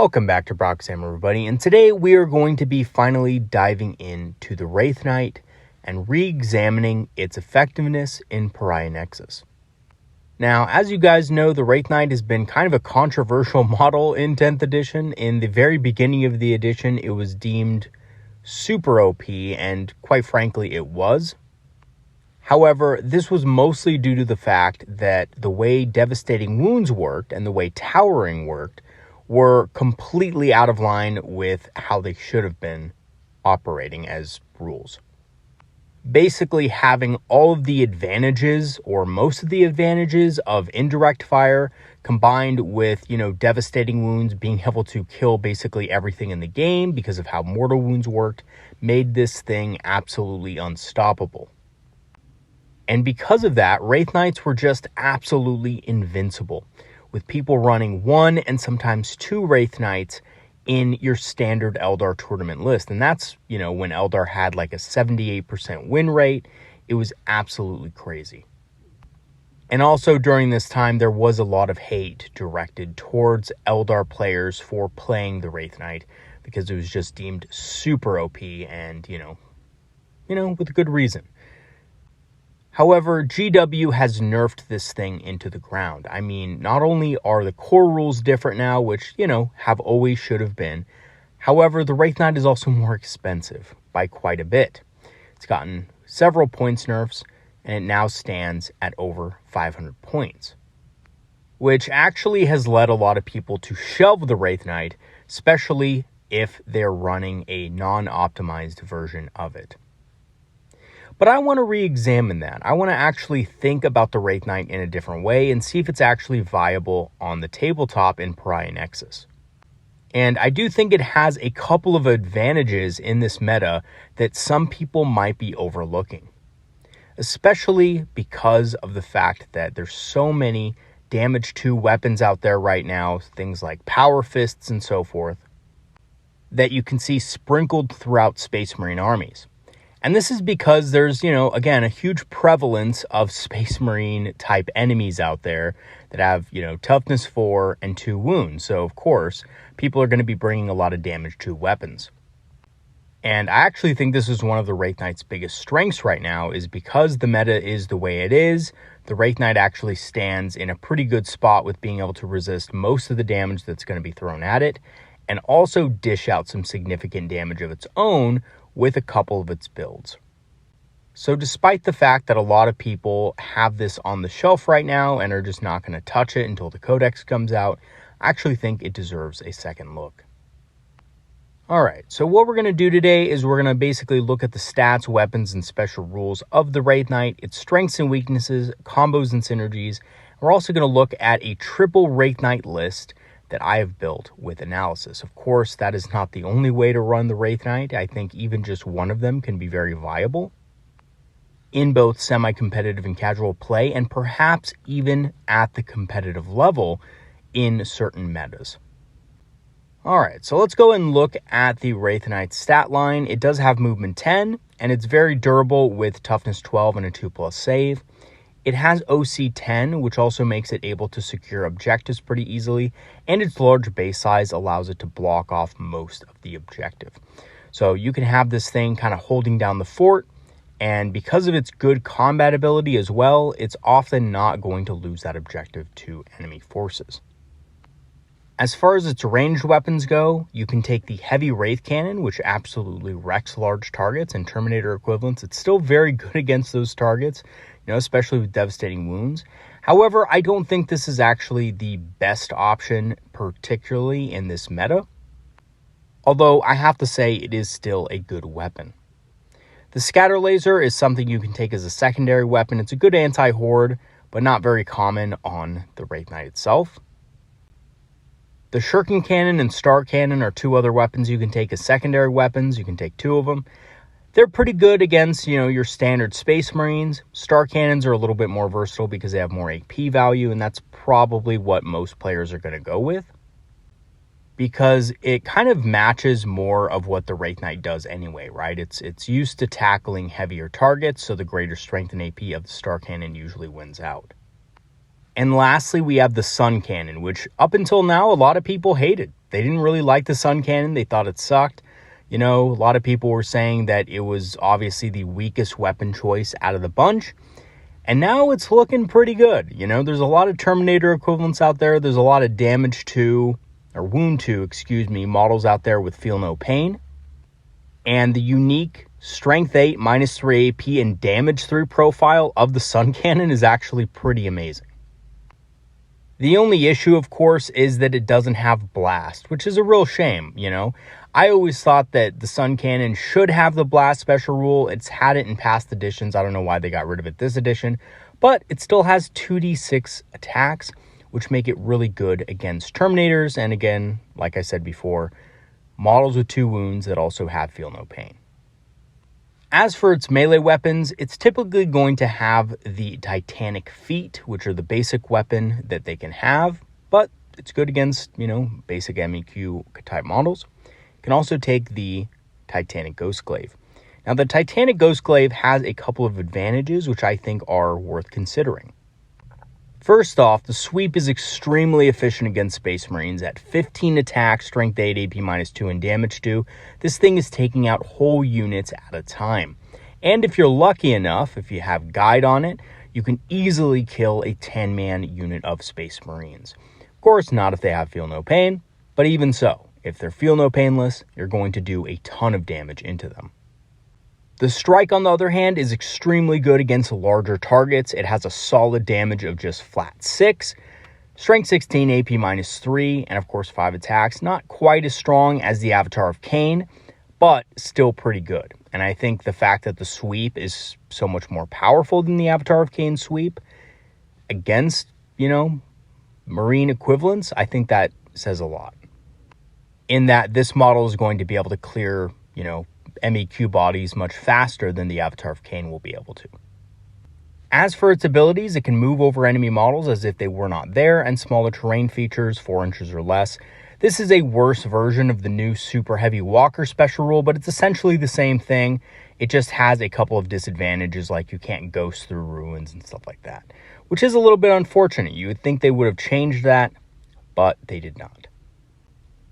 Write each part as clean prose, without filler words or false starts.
Welcome back to Proxy, everybody, and today we are going to be finally diving into the Wraithknight and re-examining its effectiveness in Pariah Nexus. Now, as you guys know, the Wraithknight has been kind of a controversial model in 10th edition. In the very beginning of the edition, it was deemed super OP, and quite frankly, it was. However, this was mostly due to the fact that the way Devastating Wounds worked and the way Towering worked were completely out of line with how they should have been operating as rules. Basically, having all of the advantages, or most of the advantages, of indirect fire combined with, Devastating Wounds being able to kill basically everything in the game because of how Mortal Wounds worked, made this thing absolutely unstoppable. And because of that, Wraithknights were just absolutely invincible, with people running one and sometimes two Wraithknights in your standard Eldar tournament list. And that's, when Eldar had like a 78% win rate. It was absolutely crazy. And also during this time, there was a lot of hate directed towards Eldar players for playing the Wraithknight because it was just deemed super OP and, with good reason. However, GW has nerfed this thing into the ground. I mean, not only are the core rules different now, which, have always should have been. However, the Wraithknight is also more expensive by quite a bit. It's gotten several points nerfs, and it now stands at over 500 points. Which actually has led a lot of people to shelve the Wraithknight, especially if they're running a non-optimized version of it. But I want to re-examine that. I want to actually think about the Wraithknight in a different way and see if it's actually viable on the tabletop in Pariah Nexus. And I do think it has a couple of advantages in this meta that some people might be overlooking. Especially because of the fact that there's so many damage 2 weapons out there right now, things like Power Fists and so forth, that you can see sprinkled throughout Space Marine armies. And this is because there's, again, a huge prevalence of Space Marine type enemies out there that have, toughness 4 and 2 wounds. So, of course, people are going to be bringing a lot of damage to weapons. And I actually think this is one of the Wraithknight's biggest strengths right now, is because the meta is the way it is. The Wraithknight actually stands in a pretty good spot with being able to resist most of the damage that's going to be thrown at it, and also dish out some significant damage of its own with a couple of its builds. So despite the fact that a lot of people have this on the shelf right now and are just not going to touch it until the codex comes out, I actually think it deserves a second look. Alright, so what we're going to do today is we're going to basically look at the stats, weapons, and special rules of the Wraithknight, its strengths and weaknesses, combos and synergies. We're also going to look at a triple Wraithknight list that I have built with analysis. Of course, that is not the only way to run the Wraithknight. I think even just one of them can be very viable in both semi-competitive and casual play, and perhaps even at the competitive level in certain metas. Alright, so let's go and look at the Wraithknight stat line. It does have movement 10, and it's very durable with toughness 12 and a 2+ save. It has OC 10, which also makes it able to secure objectives pretty easily, and its large base size allows it to block off most of the objective. So you can have this thing kind of holding down the fort, and because of its good combat ability as well, it's often not going to lose that objective to enemy forces. As far as its ranged weapons go, you can take the Heavy Wraith Cannon, which absolutely wrecks large targets and Terminator equivalents. It's still very good against those targets, especially with Devastating Wounds. However, I don't think this is actually the best option, particularly in this meta. Although, I have to say, it is still a good weapon. The Scatter Laser is something you can take as a secondary weapon. It's a good anti-horde, but not very common on the Wraithknight itself. The Shuriken Cannon and Star Cannon are two other weapons you can take as secondary weapons. You can take 2 of them. They're pretty good against, your standard Space Marines. Star Cannons are a little bit more versatile because they have more AP value, and that's probably what most players are going to go with, because it kind of matches more of what the Wraithknight does anyway, right? It's used to tackling heavier targets, so the greater strength and AP of the Star Cannon usually wins out. And lastly, we have the Sun Cannon, which up until now, a lot of people hated. They didn't really like the Sun Cannon. They thought it sucked. You know, a lot of people were saying that it was obviously the weakest weapon choice out of the bunch. And now it's looking pretty good. You know, there's a lot of Terminator equivalents out there. There's a lot of wound to, models out there with Feel No Pain. And the unique Strength 8, -3 AP, and Damage 3 profile of the Sun Cannon is actually pretty amazing. The only issue, of course, is that it doesn't have Blast, which is a real shame, you know. I always thought that the Sun Cannon should have the Blast special rule. It's had it in past editions. I don't know why they got rid of it this edition. But it still has 2d6 attacks, which make it really good against Terminators. And again, like I said before, models with 2 wounds that also have Feel No Pain. As for its melee weapons, it's typically going to have the Titanic Feet, which are the basic weapon that they can have, but it's good against, you know, basic MEQ type models. It can also take the Titanic Ghostglaive. Now, the Titanic Ghostglaive has a couple of advantages, which I think are worth considering. First off, the sweep is extremely efficient against Space Marines at 15 attack, Strength 8, AP -2, and Damage 2. This thing is taking out whole units at a time. And if you're lucky enough, if you have Guide on it, you can easily kill a 10-man unit of Space Marines. Of course, not if they have Feel No Pain, but even so, if they're Feel No Painless, you're going to do a ton of damage into them. The Strike, on the other hand, is extremely good against larger targets. It has a solid damage of just flat 6, Strength 16, AP -3, and of course 5 attacks. Not quite as strong as the Avatar of Cain, but still pretty good. And I think the fact that the sweep is so much more powerful than the Avatar of Cain sweep against, you know, Marine equivalents, I think that says a lot. In that this model is going to be able to clear, you know, MEQ bodies much faster than the Avatar of Cain will be able to. As for its abilities, it can move over enemy models as if they were not there, and smaller terrain features, 4 inches or less. This is a worse version of the new Super Heavy Walker special rule, but it's essentially the same thing. It just has a couple of disadvantages, like you can't ghost through ruins and stuff like that, which is a little bit unfortunate. You would think they would have changed that, but they did not.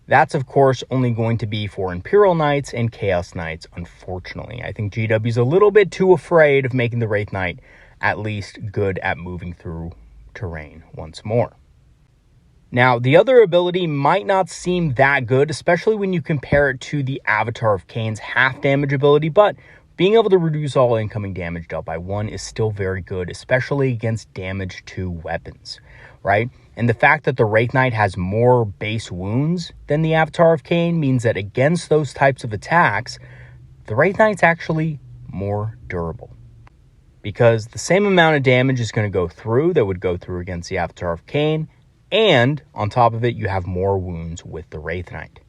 That's, of course, only going to be for Imperial Knights and Chaos Knights, unfortunately. I think GW's a little bit too afraid of making the Wraith Knight at least good at moving through terrain once more. Now, the other ability might not seem that good, especially when you compare it to the Avatar of Cain's half damage ability, but being able to reduce all incoming damage dealt by 1 is still very good, especially against damage to weapons, right? And the fact that the Wraith Knight has more base wounds than the Avatar of Cain means that against those types of attacks, the Wraith Knight's actually more durable. Because the same amount of damage is going to go through that would go through against the Avatar of Cain, and on top of it, you have more wounds with the Wraith Knight.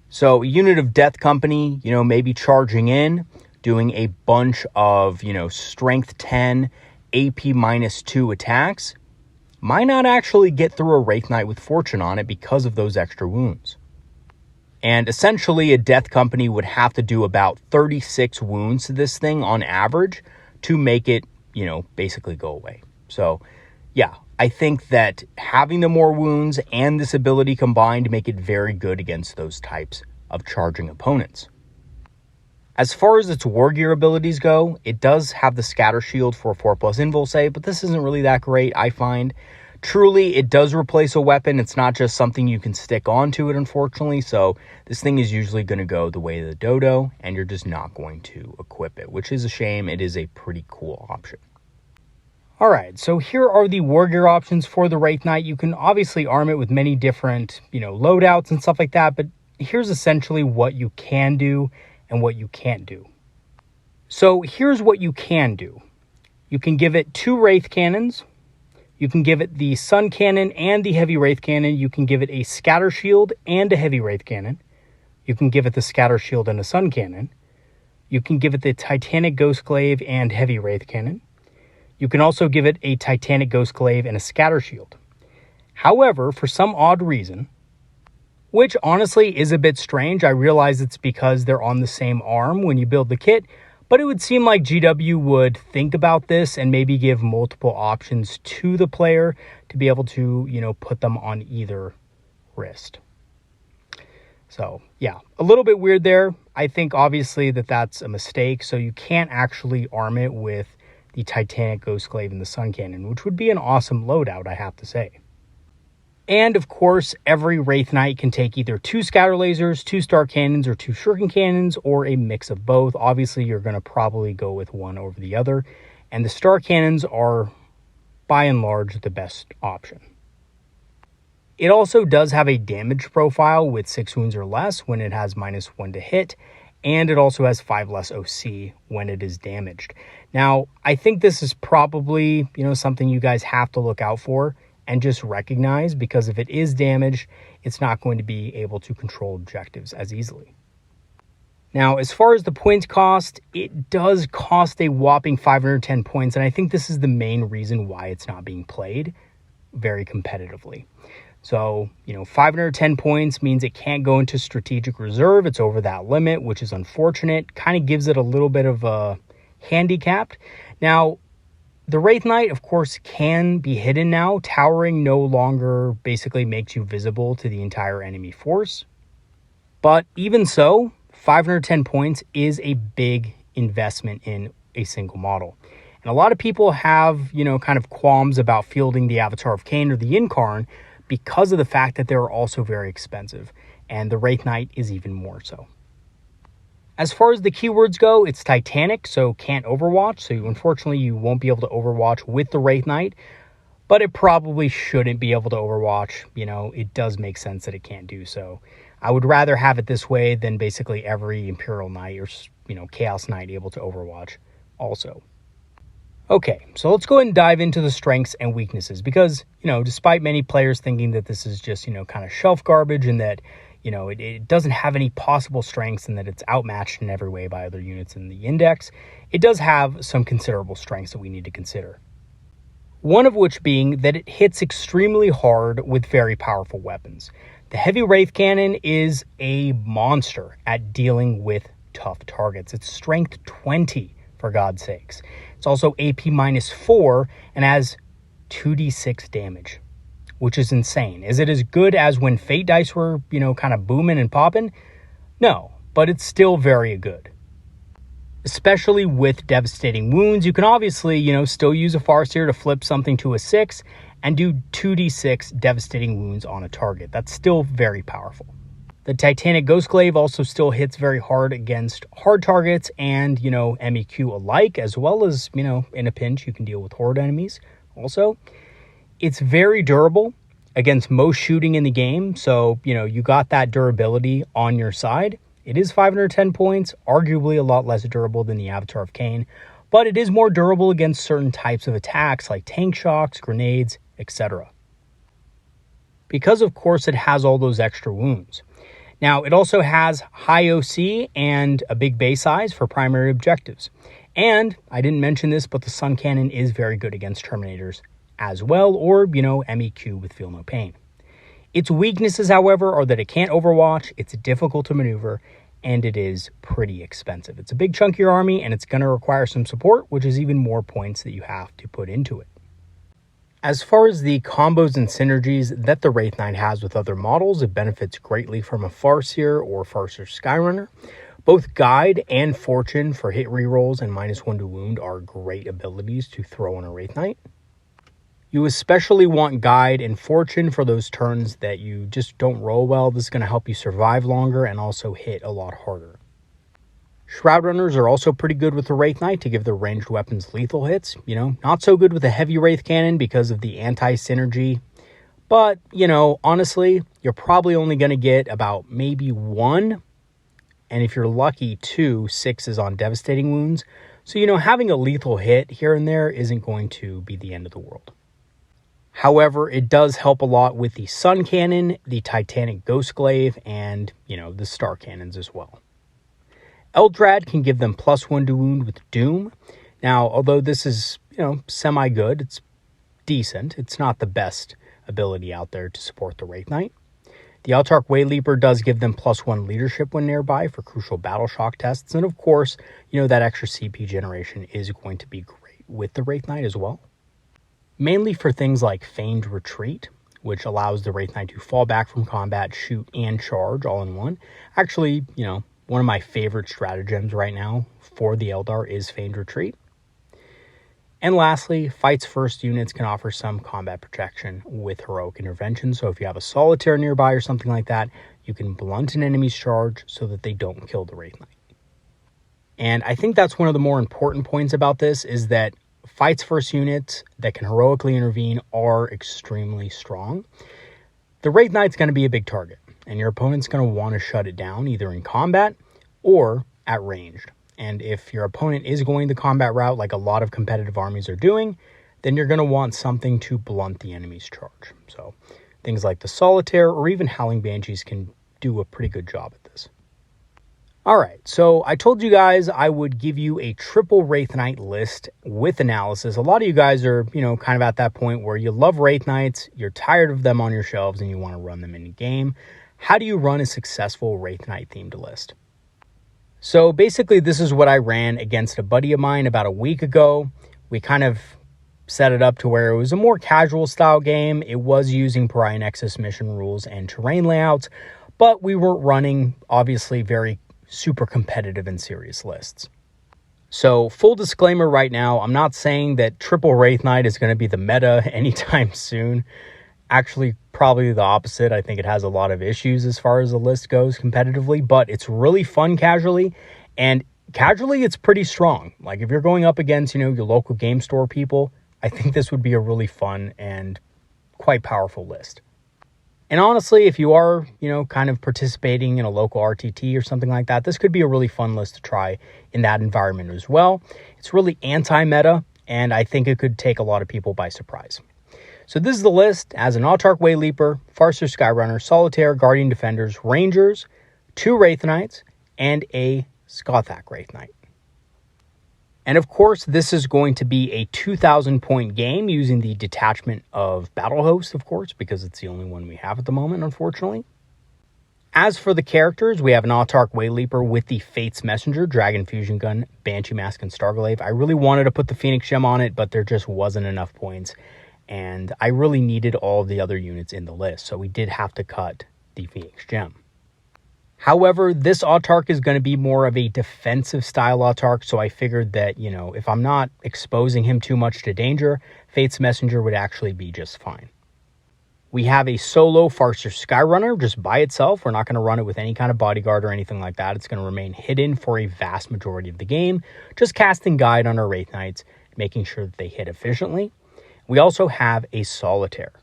So a unit of Death Company, you know, maybe charging in, doing a bunch of, you know, Strength 10, AP -2 attacks, might not actually get through a Wraith Knight with Fortune on it because of those extra wounds. And essentially, a Death Company would have to do about 36 wounds to this thing on average to make it, you know, basically go away. So, yeah, I think that having the more wounds and this ability combined make it very good against those types of charging opponents. As far as its War Gear abilities go, it does have the Scatter Shield for 4+ Invul save, but this isn't really that great, I find. Truly, it does replace a weapon. It's not just something you can stick onto it, unfortunately. So this thing is usually going to go the way of the Dodo, and you're just not going to equip it, which is a shame. It is a pretty cool option. All right, so here are the War Gear options for the Wraith Knight. You can obviously arm it with many different, you know, loadouts and stuff like that, but here's essentially what you can do and what you can't do. So here's what you can do. You can give it 2 Wraith Cannons. You can give it the Sun Cannon and the Heavy Wraith Cannon. You can give it a Scatter Shield and a Heavy Wraith Cannon. You can give it the Scatter Shield and a Sun Cannon. You can give it the Titanic Ghostglaive and Heavy Wraith Cannon. You can also give it a Titanic Ghostglaive and a Scatter Shield. However, for some odd reason, which honestly is a bit strange, I realize it's because they're on the same arm when you build the kit, but it would seem like GW would think about this and maybe give multiple options to the player to be able to, you know, put them on either wrist. So yeah, a little bit weird there. I think obviously that's a mistake. So you can't actually arm it with the Titanic Ghostglaive and the Sun Cannon, which would be an awesome loadout, I have to say. And of course, every Wraith Knight can take either 2 scatter lasers, 2 star cannons, or 2 shuriken cannons, or a mix of both. Obviously, you're going to probably go with one over the other. And the star cannons are, by and large, the best option. It also does have a damage profile with 6 wounds or less when it has -1 to hit, and it also has 5 less OC when it is damaged. Now, I think this is probably, something you guys have to look out for and just recognize, because if it is damaged, it's not going to be able to control objectives as easily. Now, as far as the points cost, it does cost a whopping 510 points, and I think this is the main reason why it's not being played very competitively. So, 510 points means it can't go into strategic reserve. It's over that limit, which is unfortunate. Kind of gives it a little bit of a handicapped. Now, the Wraith Knight, of course, can be hidden now. Towering no longer basically makes you visible to the entire enemy force. But even so, 510 points is a big investment in a single model. And a lot of people have, kind of qualms about fielding the Avatar of Khaine or the Incarn, because of the fact that they're also very expensive, and the Wraith Knight is even more so. As far as the keywords go, it's Titanic, so can't Overwatch, so unfortunately you won't be able to Overwatch with the Wraith Knight, but it probably shouldn't be able to Overwatch. It does make sense that it can't do so. I would rather have it this way than basically every Imperial Knight or, Chaos Knight able to Overwatch also. Okay, so let's go ahead and dive into the strengths and weaknesses, because, despite many players thinking that this is just, kind of shelf garbage and that, it doesn't have any possible strengths and that it's outmatched in every way by other units in the index, it does have some considerable strengths that we need to consider. One of which being that it hits extremely hard with very powerful weapons. The Heavy Wraith Cannon is a monster at dealing with tough targets. It's strength 20, for God's sakes. It's also AP -4 and has 2d6 damage, which is insane. Is it as good as when Fate dice were, kind of booming and popping? No, but it's still very good. Especially with devastating wounds, you can obviously, still use a Farseer to flip something to a 6 and do 2d6 devastating wounds on a target. That's still very powerful. The Titanic Ghostglaive also still hits very hard against hard targets and, MEQ alike, as well as, in a pinch, you can deal with horde enemies also. It's very durable against most shooting in the game, so, you got that durability on your side. It is 510 points, arguably a lot less durable than the Avatar of Khaine, but it is more durable against certain types of attacks like tank shocks, grenades, etc. Because, of course, it has all those extra wounds. Now, it also has high OC and a big base size for primary objectives. And, I didn't mention this, but the Sun Cannon is very good against Terminators as well, or, MEQ with Feel No Pain. Its weaknesses, however, are that it can't Overwatch, it's difficult to maneuver, and it is pretty expensive. It's a big chunk of your army, and it's going to require some support, which is even more points that you have to put into it. As far as the combos and synergies that the Wraith Knight has with other models, it benefits greatly from a Farseer or Farseer Skyrunner. Both Guide and Fortune for hit rerolls and -1 to wound are great abilities to throw on a Wraith Knight. You especially want Guide and Fortune for those turns that you just don't roll well. This is going to help you survive longer and also hit a lot harder. Shroud Runners are also pretty good with the Wraith Knight to give their ranged weapons lethal hits. Not so good with the Heavy Wraith Cannon because of the anti-synergy. But, honestly, you're probably only going to get about maybe 1, and if you're lucky, 2 6s on devastating wounds. So, having a lethal hit here and there isn't going to be the end of the world. However, it does help a lot with the Sun Cannon, the Titanic Ghostglaive, and, the Star Cannons as well. Eldrad can give them +1 to wound with Doom. Now, although this is, semi-good, it's decent. It's not the best ability out there to support the Wraith Knight. The Autarch Wayleaper does give them +1 leadership when nearby for crucial battle shock tests. And of course, that extra CP generation is going to be great with the Wraith Knight as well. Mainly for things like Feigned Retreat, which allows the Wraith Knight to fall back from combat, shoot, and charge all in one. Actually, one of my favorite stratagems right now for the Eldar is Feigned Retreat. And lastly, Fight's first units can offer some combat protection with Heroic Intervention. So if you have a Solitaire nearby or something like that, you can blunt an enemy's charge so that they don't kill the Wraith Knight. And I think that's one of the more important points about this, is that Fight's first units that can heroically intervene are extremely strong. The Wraith Knight's going to be a big target, and your opponent's going to want to shut it down either in combat or at ranged. And if your opponent is going the combat route, like a lot of competitive armies are doing, then you're going to want something to blunt the enemy's charge. So things like the Solitaire or even Howling Banshees can do a pretty good job at this. All right, so I told you guys I would give you a triple Wraith Knight list with analysis. A lot of you guys are, kind of at that point where you love Wraith Knights, you're tired of them on your shelves, and you want to run them in a game. How do you run a successful Wraith Knight themed list? So basically, this is what I ran against a buddy of mine about a week ago. We kind of set it up to where it was a more casual style game. It was using Pariah Nexus mission rules and terrain layouts, but we weren't running, obviously, very super competitive and serious lists. So full disclaimer right now, I'm not saying that triple Wraith Knight is going to be the meta anytime soon. Actually, probably the opposite. I think it has a lot of issues as far as the list goes competitively, but it's really fun casually, and casually it's pretty strong. Like if you're going up against, your local game store people, I think this would be a really fun and quite powerful list. And honestly, if you are, kind of participating in a local RTT or something like that, this could be a really fun list to try in that environment as well. It's really anti-meta, and I think it could take a lot of people by surprise. So this is the list as an Autarch Wayleaper, Farseer Skyrunner, Solitaire, Guardian Defenders, Rangers, 2 Wraith Knights, and a Skothak Wraith Knight. And of course, this is going to be a 2,000 point game using the detachment of Battle Host, of course, because it's the only one we have at the moment, unfortunately. As for the characters, we have an Autarch Wayleaper with the Fate's Messenger, Dragon Fusion Gun, Banshee Mask, and Starglaive. I really wanted to put the Phoenix Gem on it, but there just wasn't enough points, and I really needed all of the other units in the list, so we did have to cut the Phoenix Gem. However, this Autarch is going to be more of a defensive style Autarch, so I figured that, if I'm not exposing him too much to danger, Fate's Messenger would actually be just fine. We have a solo Farseer Skyrunner just by itself. We're not going to run it with any kind of bodyguard or anything like that. It's going to remain hidden for a vast majority of the game, just casting guide on our Wraith Knights, making sure that they hit efficiently. We also have a Solitaire,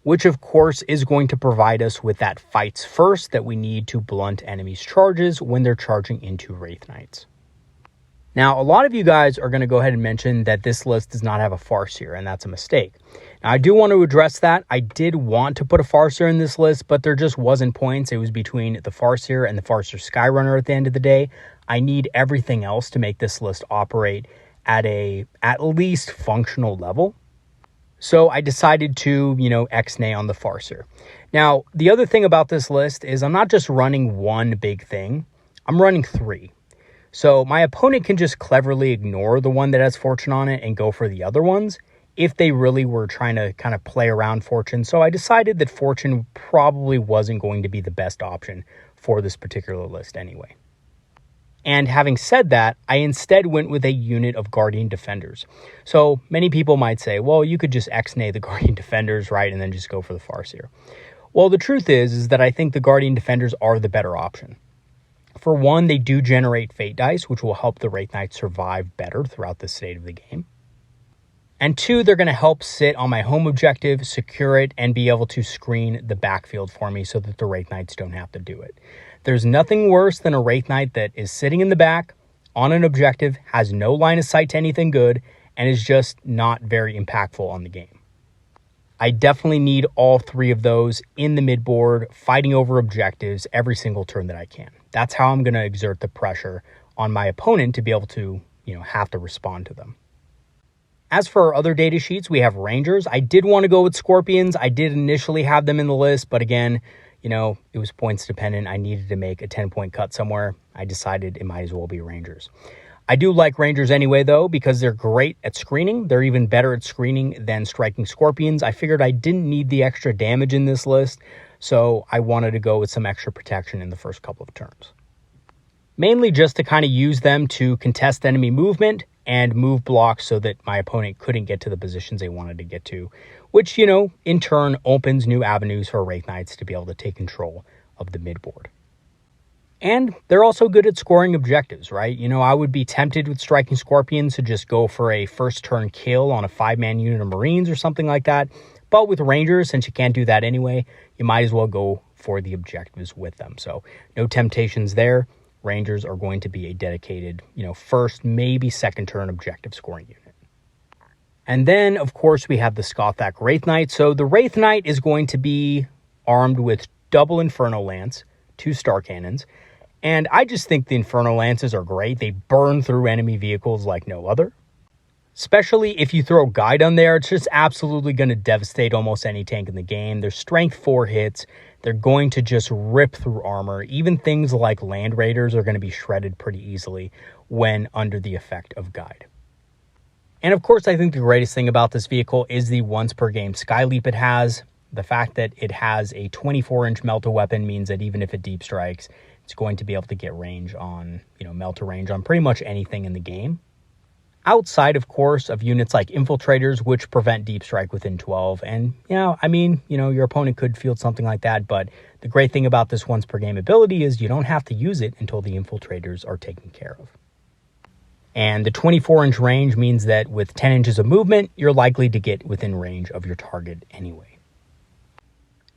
which of course is going to provide us with that fights first that we need to blunt enemies' charges when they're charging into Wraith Knights. Now, a lot of you guys are going to go ahead and mention that this list does not have a Farseer, and that's a mistake. Now, I do want to address that. I did want to put a Farseer in this list, but there just wasn't points. It was between the Farseer and the Farseer Skyrunner at the end of the day. I need everything else to make this list operate at at least functional level. So I decided to, X-nay on the Farseer. Now, the other thing about this list is I'm not just running one big thing. I'm running 3. So my opponent can just cleverly ignore the one that has Fortune on it and go for the other ones if they really were trying to kind of play around Fortune. So I decided that Fortune probably wasn't going to be the best option for this particular list anyway. And having said that, I instead went with a unit of Guardian Defenders. So many people might say, well, you could just X-nay the Guardian Defenders, right, and then just go for the Farseer. Well, the truth is that I think the Guardian Defenders are the better option. For one, they do generate Fate Dice, which will help the Wraith Knight survive better throughout the state of the game. And 2, they're going to help sit on my home objective, secure it, and be able to screen the backfield for me so that the Wraith Knights don't have to do it. There's nothing worse than a Wraith Knight that is sitting in the back on an objective, has no line of sight to anything good, and is just not very impactful on the game. I definitely need all 3 of those in the midboard, fighting over objectives every single turn that I can. That's how I'm going to exert the pressure on my opponent to be able to, have to respond to them. As for our other data sheets, we have Rangers. I did want to go with Scorpions. I did initially have them in the list, but again, it was points dependent. I needed to make a 10-point cut somewhere. I decided it might as well be Rangers. I do like Rangers anyway, though, because they're great at screening. They're even better at screening than striking Scorpions. I figured I didn't need the extra damage in this list, so I wanted to go with some extra protection in the first couple of turns. Mainly just to kind of use them to contest enemy movement and move blocks so that my opponent couldn't get to the positions they wanted to get to, which, in turn opens new avenues for Wraithknights to be able to take control of the midboard. And they're also good at scoring objectives, right? I would be tempted with striking Scorpions to just go for a first turn kill on a 5-man unit of Marines or something like that. But with Rangers, since you can't do that anyway, you might as well go for the objectives with them. So no temptations there. Rangers are going to be a dedicated, first, maybe second turn objective scoring unit. And then, of course, we have the Skothak Wraithknight. So the Wraithknight is going to be armed with double Inferno Lance, 2 Star Cannons, and I just think the Inferno Lances are great. They burn through enemy vehicles like no other. Especially if you throw Guide on there, it's just absolutely going to devastate almost any tank in the game. Their strength 4 hits. They're going to just rip through armor. Even things like Land Raiders are going to be shredded pretty easily when under the effect of Guide. And of course, I think the greatest thing about this vehicle is the once per game Sky Leap it has. The fact that it has a 24-inch Melta weapon means that even if it deep strikes, it's going to be able to get range on, Melta range on pretty much anything in the game. Outside, of course, of units like Infiltrators, which prevent deep strike within 12. And, your opponent could field something like that. But the great thing about this once per game ability is you don't have to use it until the Infiltrators are taken care of. And the 24-inch range means that with 10 inches of movement, you're likely to get within range of your target anyway.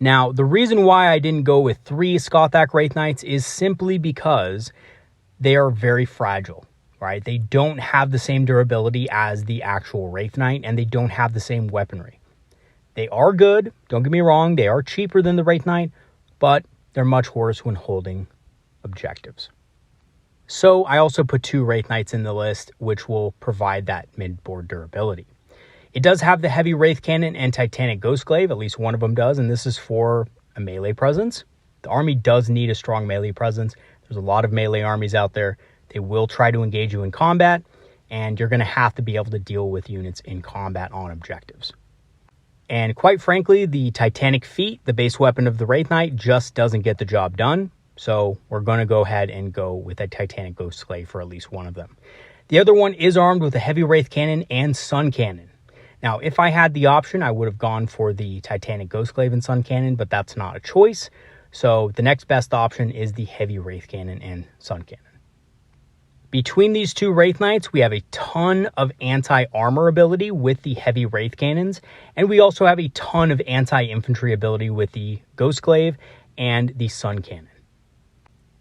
Now, the reason why I didn't go with 3 Skothak Wraithknights is simply because they are very fragile, right? They don't have the same durability as the actual Wraithknight, and they don't have the same weaponry. They are good, don't get me wrong, they are cheaper than the Wraithknight, but they're much worse when holding objectives. So I also put 2 Wraithknights in the list, which will provide that mid-board durability. It does have the heavy Wraith Cannon and Titanic Ghostglaive, at least one of them does, and this is for a melee presence. The army does need a strong melee presence. There's a lot of melee armies out there. They will try to engage you in combat, and you're going to have to be able to deal with units in combat on objectives. And quite frankly, the Titanic Feet, the base weapon of the Wraithknight, just doesn't get the job done. So we're going to go ahead and go with a Titanic Ghostglaive for at least one of them. The other one is armed with a heavy Wraith Cannon and Sun Cannon. Now, if I had the option, I would have gone for the Titanic Ghostglaive and Sun Cannon, but that's not a choice. So the next best option is the heavy Wraith Cannon and Sun Cannon. Between these 2 Wraithknights, we have a ton of anti-armor ability with the heavy Wraith Cannons, and we also have a ton of anti-infantry ability with the Ghostglaive and the Sun Cannon.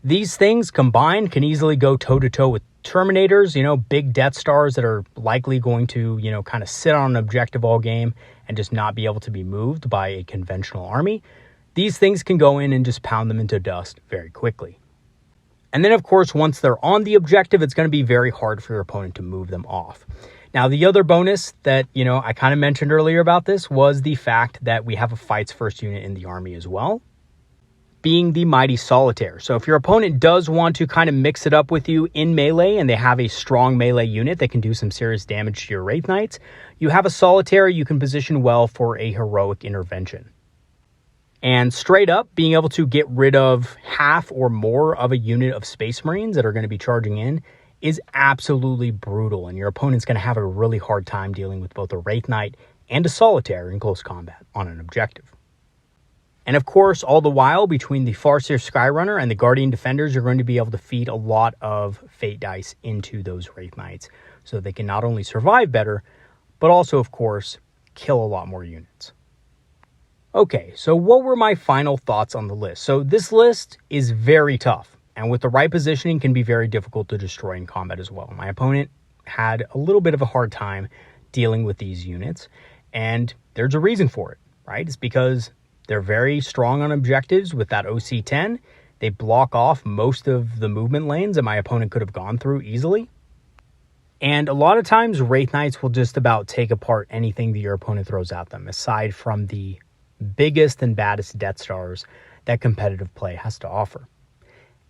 These things combined can easily go toe-to-toe with Terminators, big Death Stars that are likely going to, kind of sit on an objective all game and just not be able to be moved by a conventional army. These things can go in and just pound them into dust very quickly. And then, of course, once they're on the objective, it's going to be very hard for your opponent to move them off. Now, the other bonus that, I kind of mentioned earlier about this was the fact that we have a Fights First unit in the army as well, being the Mighty Solitaire. So if your opponent does want to kind of mix it up with you in melee and they have a strong melee unit that can do some serious damage to your Wraithknights, you have a Solitaire you can position well for a heroic intervention. And straight up, being able to get rid of half or more of a unit of Space Marines that are going to be charging in is absolutely brutal, and your opponent's going to have a really hard time dealing with both a Wraithknight and a Solitaire in close combat on an objective. And of course, all the while, between the Farseer Skyrunner and the Guardian Defenders, you're going to be able to feed a lot of Fate Dice into those Wraithknights, so they can not only survive better, but also, of course, kill a lot more units. Okay, so what were my final thoughts on the list? So this list is very tough, and with the right positioning can be very difficult to destroy in combat as well. My opponent had a little bit of a hard time dealing with these units, and there's a reason for it, right? It's because they're very strong on objectives with that OC-10. They block off most of the movement lanes that my opponent could have gone through easily. And a lot of times, Wraithknights will just about take apart anything that your opponent throws at them, aside from the biggest and baddest Death Stars that competitive play has to offer.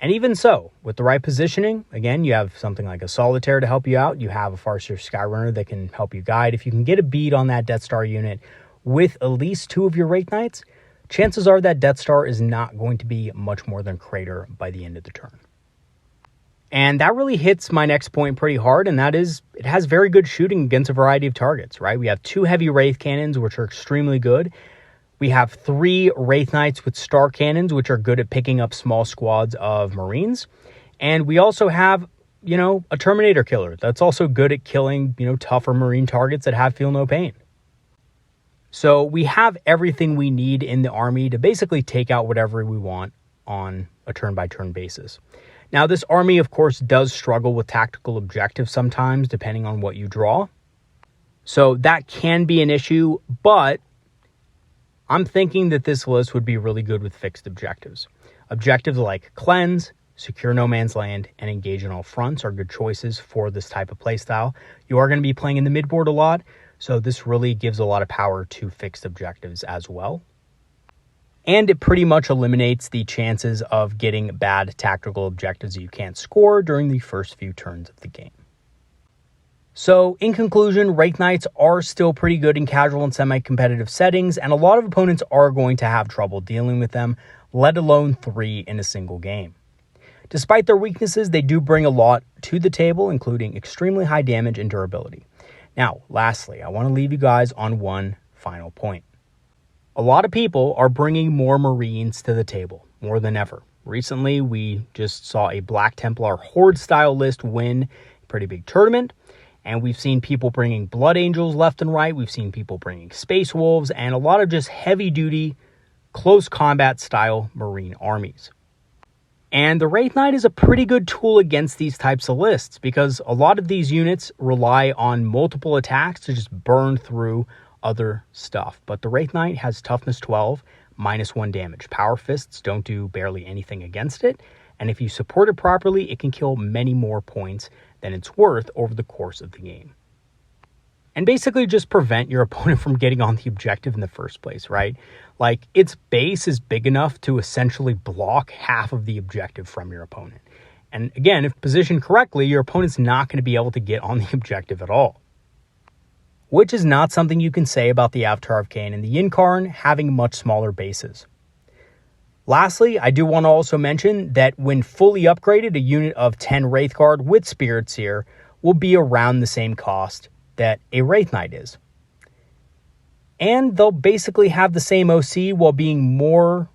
And even so, with the right positioning, again, you have something like a Solitaire to help you out. You have a Farseer Skyrunner that can help you guide. If you can get a bead on that Death Star unit with at least 2 of your Wraithknights, chances are that Death Star is not going to be much more than crater by the end of the turn. And that really hits my next point pretty hard, and that is it has very good shooting against a variety of targets, right? We have 2 heavy Wraith Cannons, which are extremely good. We have 3 Wraithknights with Star Cannons, which are good at picking up small squads of Marines. And we also have, a Terminator Killer that's also good at killing, tougher Marine targets that have Feel No Pain. So we have everything we need in the army to basically take out whatever we want on a turn-by-turn basis. Now, this army, of course, does struggle with tactical objectives sometimes, depending on what you draw. So that can be an issue, but I'm thinking that this list would be really good with fixed objectives. Objectives like Cleanse, Secure No Man's Land, and Engage on All Fronts are good choices for this type of playstyle. You are going to be playing in the midboard a lot, so this really gives a lot of power to fixed objectives as well. And it pretty much eliminates the chances of getting bad tactical objectives that you can't score during the first few turns of the game. So, in conclusion, Wraithknights are still pretty good in casual and semi-competitive settings, and a lot of opponents are going to have trouble dealing with them, let alone 3 in a single game. Despite their weaknesses, they do bring a lot to the table, including extremely high damage and durability. Now, lastly, I want to leave you guys on one final point. A lot of people are bringing more Marines to the table, more than ever. Recently, we just saw a Black Templar Horde-style list win a pretty big tournament, and we've seen people bringing Blood Angels left and right. We've seen people bringing Space Wolves, and a lot of just heavy-duty, close combat-style Marine armies. And the Wraith Knight is a pretty good tool against these types of lists, because a lot of these units rely on multiple attacks to just burn through other stuff. But the Wraith Knight has toughness 12, -1 damage. Power Fists don't do barely anything against it, and if you support it properly, it can kill many more points than it's worth over the course of the game. And basically just prevent your opponent from getting on the objective in the first place, right? Like, its base is big enough to essentially block half of the objective from your opponent. And again, if positioned correctly, your opponent's not going to be able to get on the objective at all. Which is not something you can say about the Avatar of Khaine and the Yinkarn having much smaller bases. Lastly, I do want to also mention that when fully upgraded, a unit of 10 Wraithguard with Spirit Seer will be around the same cost that a Wraith Knight is. And they'll basically have the same OC while being more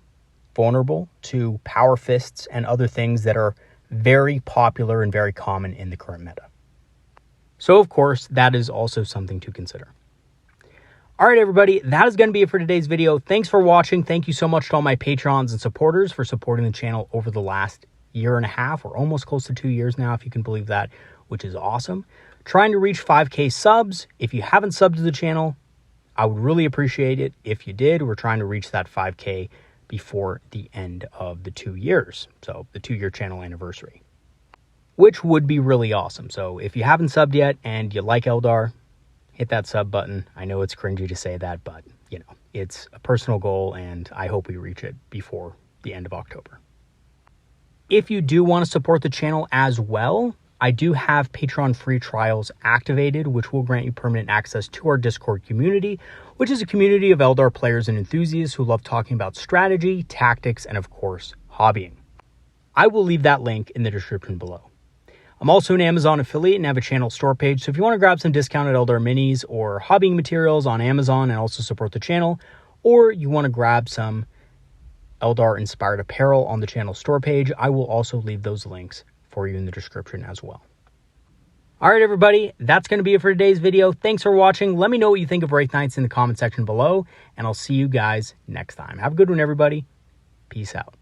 vulnerable to Power Fists and other things that are very popular and very common in the current meta. So, of course, that is also something to consider. All right, everybody, that is going to be it for today's video. Thanks for watching. Thank you so much to all my Patrons and supporters for supporting the channel over the last 1.5 years, or almost close to 2 years now, if you can believe that, which is awesome. Trying to reach 5K subs. If you haven't subbed to the channel, I would really appreciate it if you did. We're trying to reach that 5K before the end of the 2 years, so the 2-year channel anniversary, which would be really awesome. So if you haven't subbed yet and you like Eldar, hit that sub button. I know it's cringy to say that, but it's a personal goal, and I hope we reach it before the end of October. If you do want to support the channel as well, I do have Patreon free trials activated, which will grant you permanent access to our Discord community, which is a community of Eldar players and enthusiasts who love talking about strategy, tactics, and of course, hobbying. I will leave that link in the description below. I'm also an Amazon affiliate and have a channel store page, so if you want to grab some discounted Eldar minis or hobbying materials on Amazon and also support the channel, or you want to grab some Eldar-inspired apparel on the channel store page, I will also leave those links for you in the description as well. All right, everybody, that's going to be it for today's video. Thanks for watching. Let me know what you think of Wraithknights in the comment section below, and I'll see you guys next time. Have a good one, everybody. Peace out.